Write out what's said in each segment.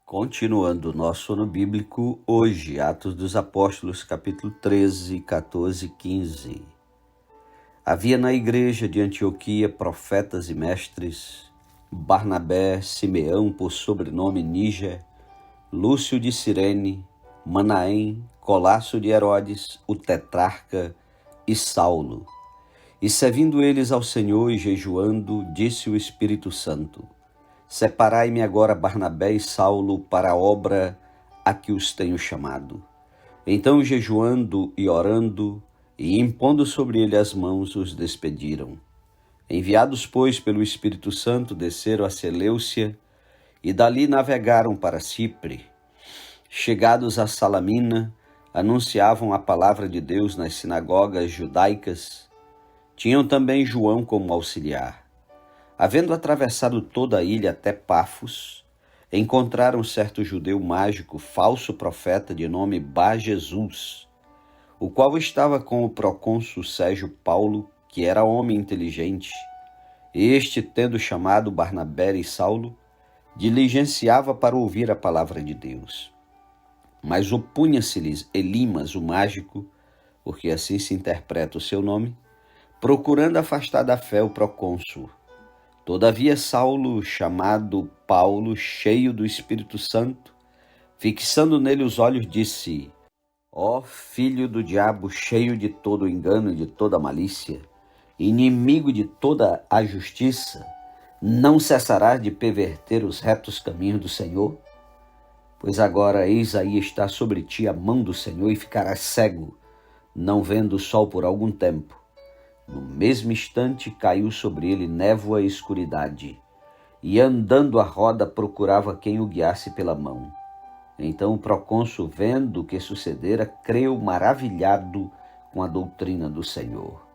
Continuando o nosso ano bíblico, hoje, Atos dos Apóstolos, capítulo 13, 14 e 15. Havia na igreja de Antioquia profetas e mestres, Barnabé, Simeão, por sobrenome Níger, Lúcio de Cirene, Manaém, Colasso de Herodes, o tetrarca, e Saulo. E servindo eles ao Senhor e jejuando, disse o Espírito Santo: Separai-me agora Barnabé e Saulo para a obra a que os tenho chamado. Então, jejuando e orando, e impondo sobre ele as mãos, os despediram. Enviados, pois, pelo Espírito Santo, desceram a Seleucia, e dali navegaram para Cipre. Chegados a Salamina, anunciavam a palavra de Deus nas sinagogas judaicas. Tinham também João como auxiliar. Havendo atravessado toda a ilha até Pafos, encontraram certo judeu mágico, falso profeta de nome Bar-Jesus, o qual estava com o procônsul Sérgio Paulo, que era homem inteligente. Este, tendo chamado Barnabé e Saulo, diligenciava para ouvir a palavra de Deus. Mas opunha-se-lhes Elimas, o mágico, porque assim se interpreta o seu nome, procurando afastar da fé o procônsul. Todavia Saulo, chamado Paulo, cheio do Espírito Santo, fixando nele os olhos, disse: Ó filho do diabo, cheio de todo engano e de toda malícia, inimigo de toda a justiça, não cessarás de perverter os retos caminhos do Senhor? Pois agora, eis aí está sobre ti a mão do Senhor e ficarás cego, não vendo o sol por algum tempo. No mesmo instante caiu sobre ele névoa e escuridade, e andando a roda procurava quem o guiasse pela mão. Então o procônsul, vendo o que sucedera, creu maravilhado com a doutrina do Senhor.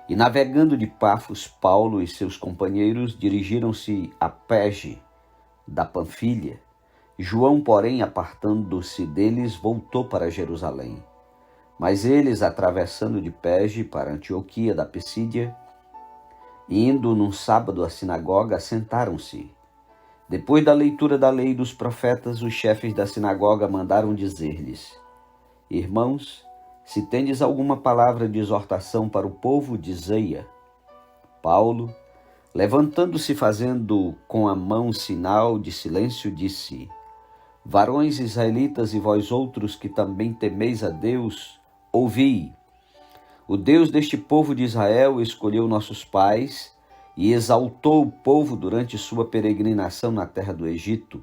E navegando de Pafos, Paulo e seus companheiros dirigiram-se a Perge, da Panfilha. João, porém, apartando-se deles, voltou para Jerusalém. Mas eles, atravessando de Perge para Antioquia da Pisídia, indo num sábado à sinagoga, assentaram-se. Depois da leitura da lei e dos profetas, os chefes da sinagoga mandaram dizer-lhes: Irmãos, se tendes alguma palavra de exortação para o povo, dizei-a. Paulo, levantando-se, fazendo com a mão sinal de silêncio, disse: Varões israelitas e vós outros que também temeis a Deus, ouvi. O Deus deste povo de Israel escolheu nossos pais e exaltou o povo durante sua peregrinação na terra do Egito,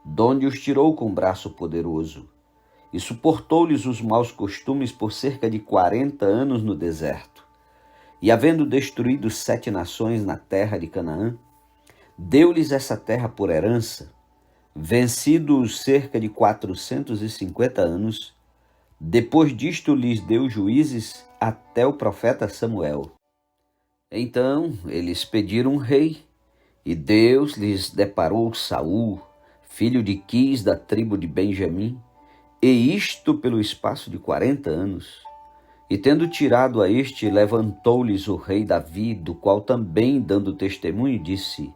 donde os tirou com braço poderoso, e suportou-lhes os maus costumes por cerca de 40 anos no deserto. E havendo destruído 7 nações na terra de Canaã, deu-lhes essa terra por herança. Vencidos cerca de 450 anos, depois disto lhes deu juízes até o profeta Samuel. Então eles pediram um rei, e Deus lhes deparou Saul, filho de Quis, da tribo de Benjamim, e isto pelo espaço de 40 anos. E tendo tirado a este, levantou-lhes o rei Davi, do qual também, dando testemunho, disse: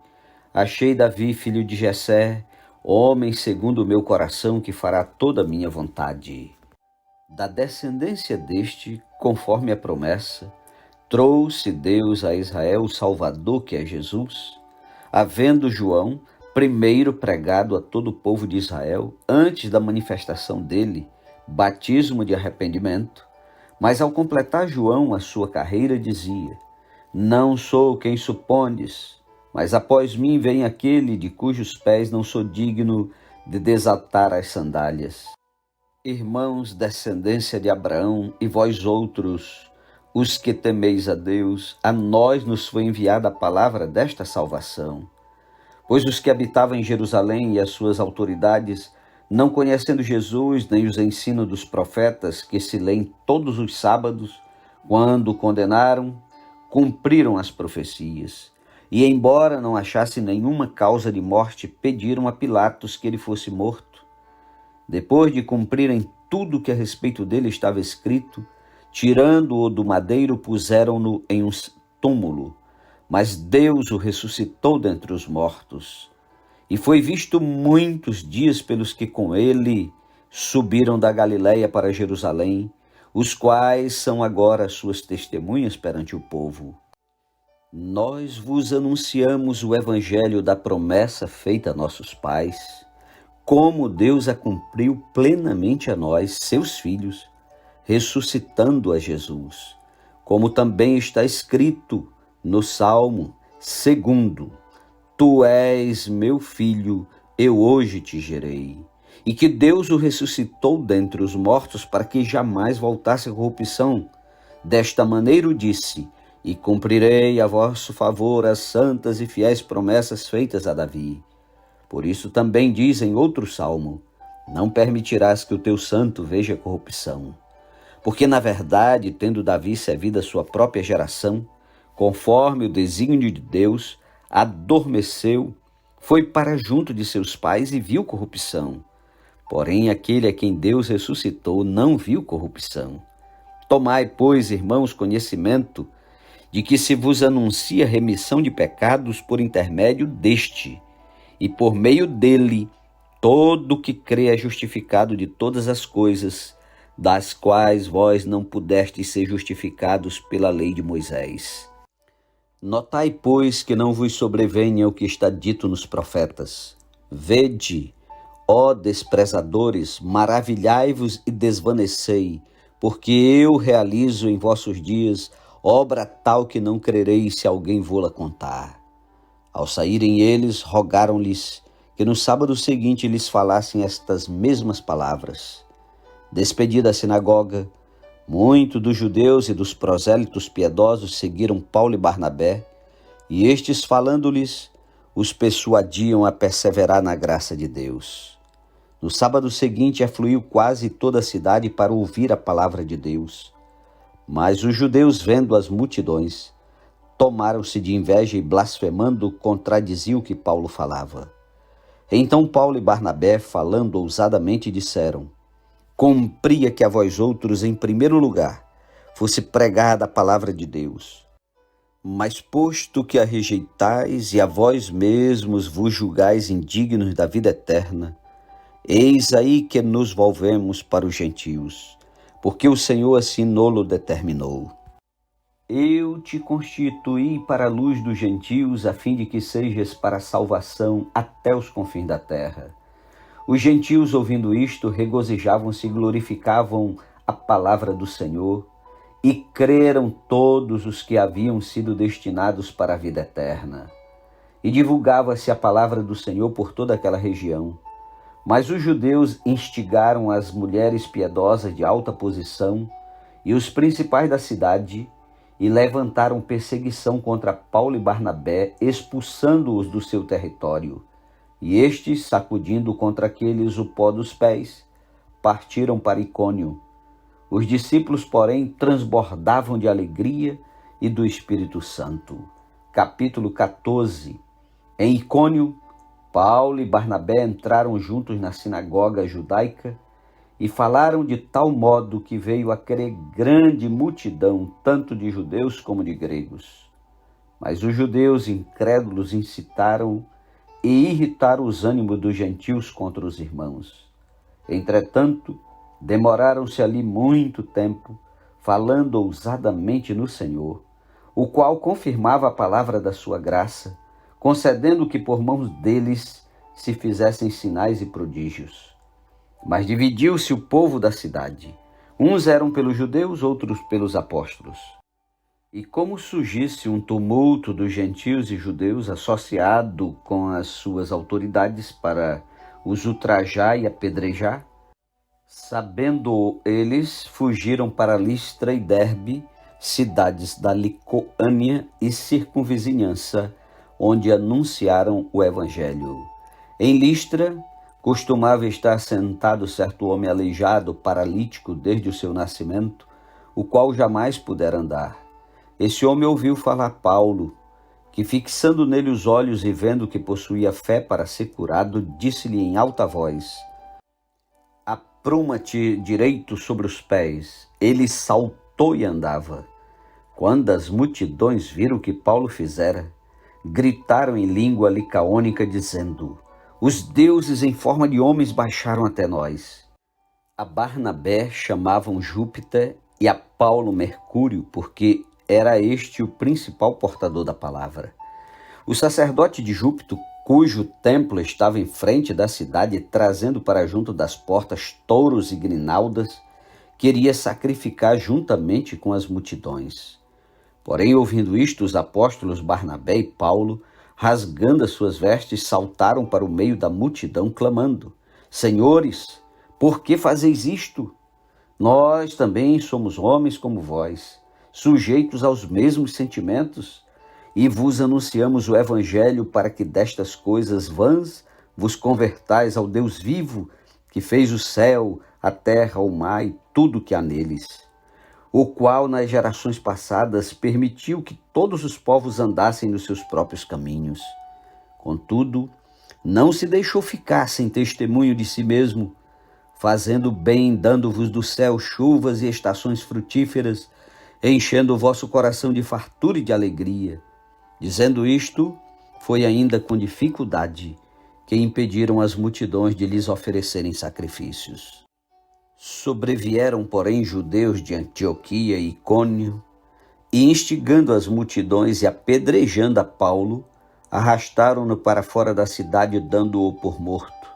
Achei Davi, filho de Jessé, homem segundo o meu coração, que fará toda a minha vontade. Da descendência deste, conforme a promessa, trouxe Deus a Israel o Salvador, que é Jesus, havendo João primeiro pregado a todo o povo de Israel, antes da manifestação dele, batismo de arrependimento. Mas ao completar João a sua carreira, dizia: Não sou quem supondes, mas após mim vem aquele de cujos pés não sou digno de desatar as sandálias. Irmãos, descendência de Abraão, e vós outros, os que temeis a Deus, a nós nos foi enviada a palavra desta salvação. Pois os que habitavam em Jerusalém e as suas autoridades, não conhecendo Jesus nem os ensinos dos profetas que se leem todos os sábados, quando o condenaram, cumpriram as profecias. E embora não achassem nenhuma causa de morte, pediram a Pilatos que ele fosse morto. Depois de cumprirem tudo que a respeito dele estava escrito, tirando-o do madeiro, puseram-no em um túmulo, mas Deus o ressuscitou dentre os mortos. e foi visto muitos dias pelos que com ele subiram da Galiléia para Jerusalém, os quais são agora suas testemunhas perante o povo. Nós vos anunciamos o evangelho da promessa feita a nossos pais, como Deus a cumpriu plenamente a nós, seus filhos, ressuscitando a Jesus, como também está escrito no Salmo 2: Tu és meu filho, eu hoje te gerei. E que Deus o ressuscitou dentre os mortos para que jamais voltasse à corrupção. Desta maneira o disse: E cumprirei a vosso favor as santas e fiéis promessas feitas a Davi. Por isso também diz em outro salmo: Não permitirás que o teu santo veja corrupção. Porque, na verdade, tendo Davi servido a sua própria geração, conforme o desígnio de Deus, adormeceu, foi para junto de seus pais e viu corrupção. Porém, aquele a quem Deus ressuscitou não viu corrupção. Tomai, pois, irmãos, conhecimento de que se vos anuncia remissão de pecados por intermédio deste, e por meio dele todo que crê é justificado de todas as coisas, das quais vós não pudestes ser justificados pela lei de Moisés. Notai, pois, que não vos sobrevenha o que está dito nos profetas. Vede, ó desprezadores, maravilhai-vos e desvanecei, porque eu realizo em vossos dias obra tal que não crereis se alguém vô-la contar. Ao saírem eles, rogaram-lhes que no sábado seguinte lhes falassem estas mesmas palavras. Despedida a sinagoga, muitos dos judeus e dos prosélitos piedosos seguiram Paulo e Barnabé, e estes, falando-lhes, os persuadiam a perseverar na graça de Deus. No sábado seguinte, afluiu quase toda a cidade para ouvir a palavra de Deus. Mas os judeus, vendo as multidões, tomaram-se de inveja e, blasfemando, contradiziam o que Paulo falava. Então Paulo e Barnabé, falando ousadamente, disseram: Cumpria que a vós outros, em primeiro lugar, fosse pregada a palavra de Deus. Mas posto que a rejeitais e a vós mesmos vos julgais indignos da vida eterna, eis aí que nos volvemos para os gentios, porque o Senhor assim nolo determinou. Eu te constituí para a luz dos gentios, a fim de que sejas para a salvação até os confins da terra. Os gentios, ouvindo isto, regozijavam-se e glorificavam a palavra do Senhor, e creram todos os que haviam sido destinados para a vida eterna. E divulgava-se a palavra do Senhor por toda aquela região. Mas os judeus instigaram as mulheres piedosas de alta posição e os principais da cidade, e levantaram perseguição contra Paulo e Barnabé, expulsando-os do seu território. E estes, sacudindo contra aqueles o pó dos pés, partiram para Icônio. Os discípulos, porém, transbordavam de alegria e do Espírito Santo. Capítulo 14. Em Icônio, Paulo e Barnabé entraram juntos na sinagoga judaica e falaram de tal modo que veio a crer grande multidão, tanto de judeus como de gregos. Mas os judeus incrédulos incitaram e irritaram os ânimos dos gentios contra os irmãos. Entretanto, demoraram-se ali muito tempo, falando ousadamente no Senhor, o qual confirmava a palavra da sua graça, concedendo que por mãos deles se fizessem sinais e prodígios. Mas dividiu-se o povo da cidade. Uns eram pelos judeus, outros pelos apóstolos. E como surgisse um tumulto dos gentios e judeus associado com as suas autoridades para os ultrajar e apedrejar, sabendo eles, fugiram para Listra e Derbe, cidades da Licaônia e circunvizinhança, onde anunciaram o evangelho. Em Listra, costumava estar sentado certo homem aleijado, paralítico desde o seu nascimento, o qual jamais pudera andar. Esse homem ouviu falar Paulo, que, fixando nele os olhos e vendo que possuía fé para ser curado, disse-lhe em alta voz: Apruma-te direito sobre os pés. Ele saltou e andava. Quando as multidões viram o que Paulo fizera, gritaram em língua licaônica, dizendo: Os deuses em forma de homens baixaram até nós. A Barnabé chamavam Júpiter e a Paulo Mercúrio, porque era este o principal portador da palavra. O sacerdote de Júpiter, cujo templo estava em frente da cidade, trazendo para junto das portas touros e grinaldas, queria sacrificar juntamente com as multidões. Porém, ouvindo isto, os apóstolos Barnabé e Paulo, rasgando as suas vestes, saltaram para o meio da multidão, clamando: Senhores, por que fazeis isto? Nós também somos homens como vós, sujeitos aos mesmos sentimentos, e vos anunciamos o Evangelho para que destas coisas vãs vos convertais ao Deus vivo, que fez o céu, a terra, o mar e tudo que há neles, o qual nas gerações passadas permitiu que todos os povos andassem nos seus próprios caminhos. Contudo, não se deixou ficar sem testemunho de si mesmo, fazendo bem, dando-vos do céu chuvas e estações frutíferas, enchendo o vosso coração de fartura e de alegria. Dizendo isto, foi ainda com dificuldade que impediram as multidões de lhes oferecerem sacrifícios. Sobrevieram, porém, judeus de Antioquia e Icônio, e instigando as multidões e apedrejando a Paulo, arrastaram-no para fora da cidade, dando-o por morto.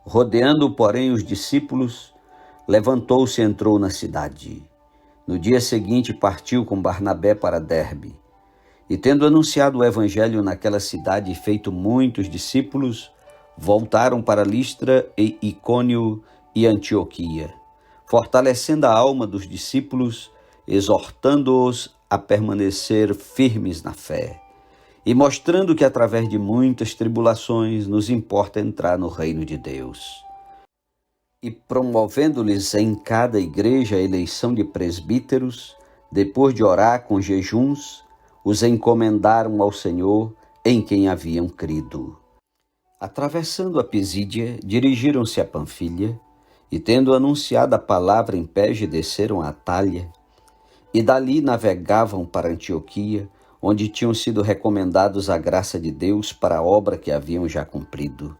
Rodeando, porém, os discípulos, levantou-se e entrou na cidade. No dia seguinte partiu com Barnabé para Derbe. E tendo anunciado o evangelho naquela cidade e feito muitos discípulos, voltaram para Listra e Icônio e Antioquia, fortalecendo a alma dos discípulos, exortando-os a permanecer firmes na fé, e mostrando que através de muitas tribulações nos importa entrar no reino de Deus. E promovendo-lhes em cada igreja a eleição de presbíteros, depois de orar com jejuns, os encomendaram ao Senhor, em quem haviam crido. Atravessando a Pisídia, dirigiram-se a Panfilha, e tendo anunciado a palavra em Perge, desceram a Atália, e dali navegavam para Antioquia, onde tinham sido recomendados à graça de Deus para a obra que haviam já cumprido.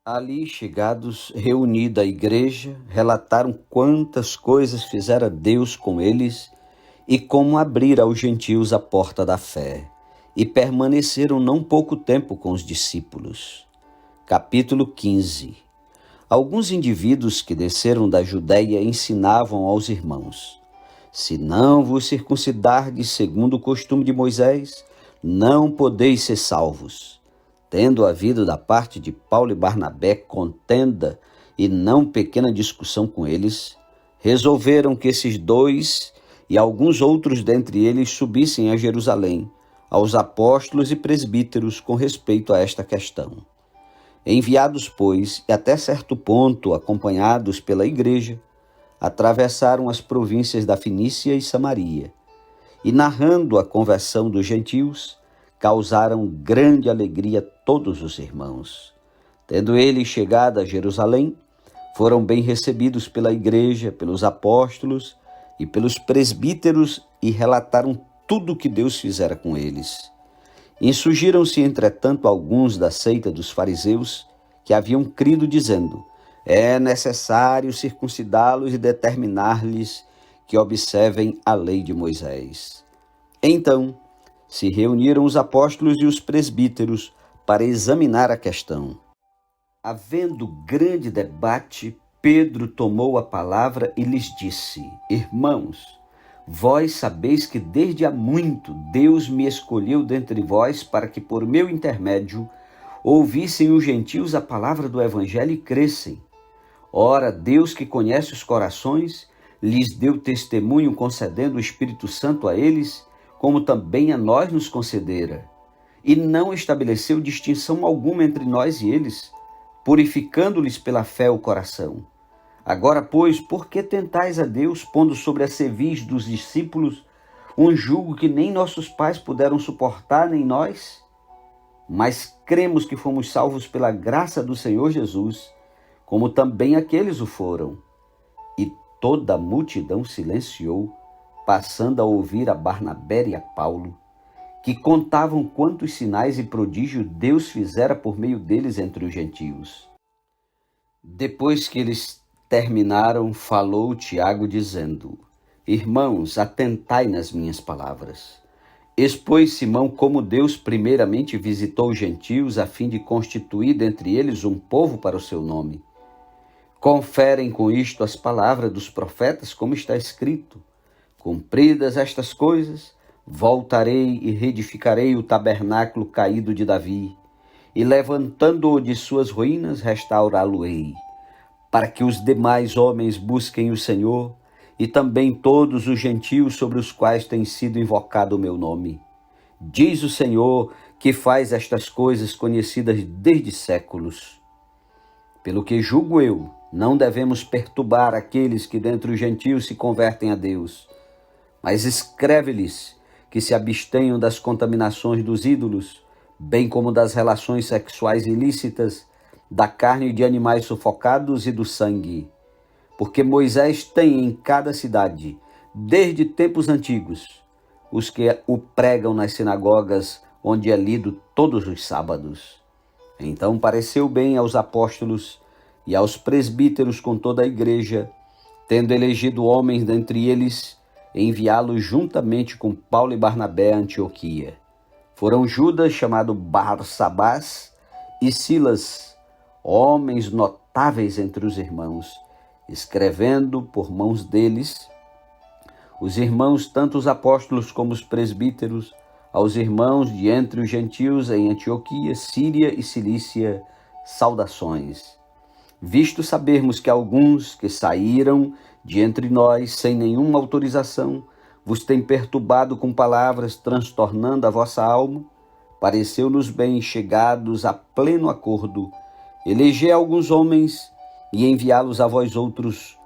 Ali chegados, reunida a igreja, relataram quantas coisas fizera Deus com eles e como abrira aos gentios a porta da fé, e permaneceram não pouco tempo com os discípulos. Capítulo 15. Alguns indivíduos que desceram da Judéia ensinavam aos irmãos: se não vos circuncidardes segundo o costume de Moisés, não podeis ser salvos. Tendo havido da parte de Paulo e Barnabé contenda e não pequena discussão com eles, resolveram que esses dois e alguns outros dentre eles subissem a Jerusalém, aos apóstolos e presbíteros, com respeito a esta questão. Enviados, pois, e até certo ponto acompanhados pela igreja, atravessaram as províncias da Fenícia e Samaria, e narrando a conversão dos gentios, causaram grande alegria a todos os irmãos. Tendo eles chegado a Jerusalém, foram bem recebidos pela igreja, pelos apóstolos e pelos presbíteros, e relataram tudo o que Deus fizera com eles. Insurgiram-se, entretanto, alguns da seita dos fariseus que haviam crido, dizendo: é necessário circuncidá-los e determinar-lhes que observem a lei de Moisés. Então se reuniram os apóstolos e os presbíteros para examinar a questão. Havendo grande debate, Pedro tomou a palavra e lhes disse: irmãos, vós sabeis que desde há muito Deus me escolheu dentre vós para que por meu intermédio ouvissem os gentios a palavra do evangelho e crescem. Ora, Deus, que conhece os corações, lhes deu testemunho concedendo o Espírito Santo a eles, como também a nós nos concedera, e não estabeleceu distinção alguma entre nós e eles, purificando-lhes pela fé o coração. Agora, pois, por que tentais a Deus, pondo sobre a cerviz dos discípulos um jugo que nem nossos pais puderam suportar, nem nós? Mas cremos que fomos salvos pela graça do Senhor Jesus, como também aqueles o foram. E toda a multidão silenciou, passando a ouvir a Barnabé e a Paulo, que contavam quantos sinais e prodígios Deus fizera por meio deles entre os gentios. Depois que eles terminaram, falou Tiago dizendo: Irmãos, atentai nas minhas palavras. Expôs Simão como Deus primeiramente visitou os gentios a fim de constituir dentre eles um povo para o seu nome. Conferem com isto as palavras dos profetas, como está escrito: Cumpridas estas coisas, voltarei e reedificarei o tabernáculo caído de Davi, e levantando-o de suas ruínas, restaurá-lo-ei, para que os demais homens busquem o Senhor, e também todos os gentios sobre os quais tem sido invocado o meu nome. Diz o Senhor, que faz estas coisas conhecidas desde séculos. Pelo que julgo eu, não devemos perturbar aqueles que dentre os gentios se convertem a Deus, mas escreve-lhes que se abstenham das contaminações dos ídolos, bem como das relações sexuais ilícitas, da carne de animais sufocados e do sangue. Porque Moisés tem em cada cidade, desde tempos antigos, os que o pregam nas sinagogas, onde é lido todos os sábados. Então pareceu bem aos apóstolos e aos presbíteros com toda a igreja, tendo elegido homens dentre eles, enviá-los juntamente com Paulo e Barnabé a Antioquia. Foram Judas, chamado Barsabás, e Silas, homens notáveis entre os irmãos, escrevendo por mãos deles, os irmãos, tanto os apóstolos como os presbíteros, aos irmãos de entre os gentios em Antioquia, Síria e Cilícia, saudações. Visto sabermos que alguns que saíram de entre nós sem nenhuma autorização vos têm perturbado com palavras, transtornando a vossa alma, pareceu-nos bem, chegados a pleno acordo, eleger alguns homens e enviá-los a vós outros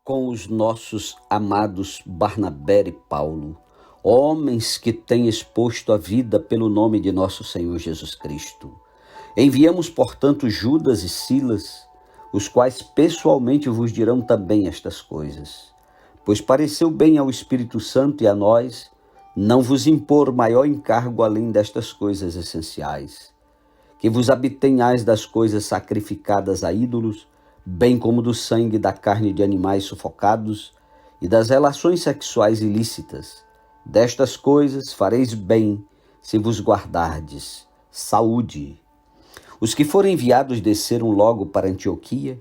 com os nossos amados Barnabé e Paulo, homens que têm exposto a vida pelo nome de nosso Senhor Jesus Cristo. Enviamos, portanto, Judas e Silas, os quais pessoalmente vos dirão também estas coisas, pois pareceu bem ao Espírito Santo e a nós não vos impor maior encargo além destas coisas essenciais, que vos abstenhais das coisas sacrificadas a ídolos, bem como do sangue da carne de animais sufocados e das relações sexuais ilícitas. Destas coisas fareis bem se vos guardardes. Saúde. Os que foram enviados desceram logo para Antioquia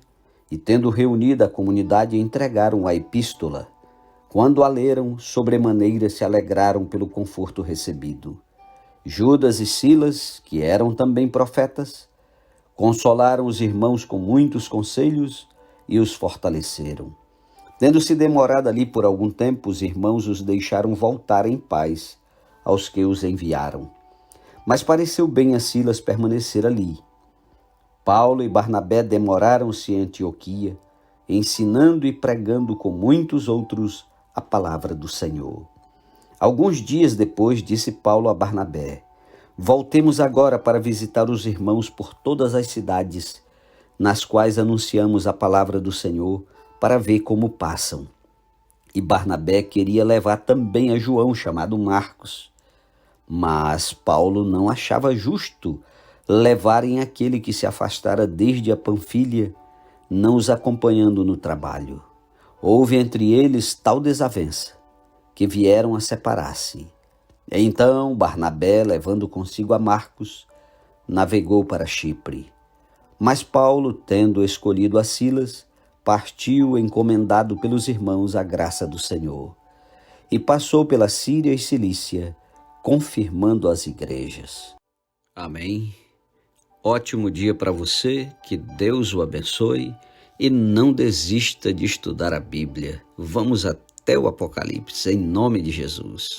e, tendo reunido a comunidade, entregaram a epístola. Quando a leram, sobremaneira se alegraram pelo conforto recebido. Judas e Silas, que eram também profetas, consolaram os irmãos com muitos conselhos e os fortaleceram. Tendo-se demorado ali por algum tempo, os irmãos os deixaram voltar em paz aos que os enviaram. Mas pareceu bem a Silas permanecer ali. Paulo e Barnabé demoraram-se em Antioquia, ensinando e pregando com muitos outros a palavra do Senhor. Alguns dias depois, disse Paulo a Barnabé: Voltemos agora para visitar os irmãos por todas as cidades, nas quais anunciamos a palavra do Senhor, para ver como passam. E Barnabé queria levar também a João, chamado Marcos. Mas Paulo não achava justo levarem aquele que se afastara desde a Panfilha, não os acompanhando no trabalho. Houve entre eles tal desavença, que vieram a separar-se. Então Barnabé, levando consigo a Marcos, navegou para Chipre. Mas Paulo, tendo escolhido a Silas, partiu encomendado pelos irmãos à graça do Senhor, e passou pela Síria e Cilícia, confirmando as igrejas. Amém. Ótimo dia para você, que Deus o abençoe e não desista de estudar a Bíblia. Vamos até o Apocalipse, em nome de Jesus.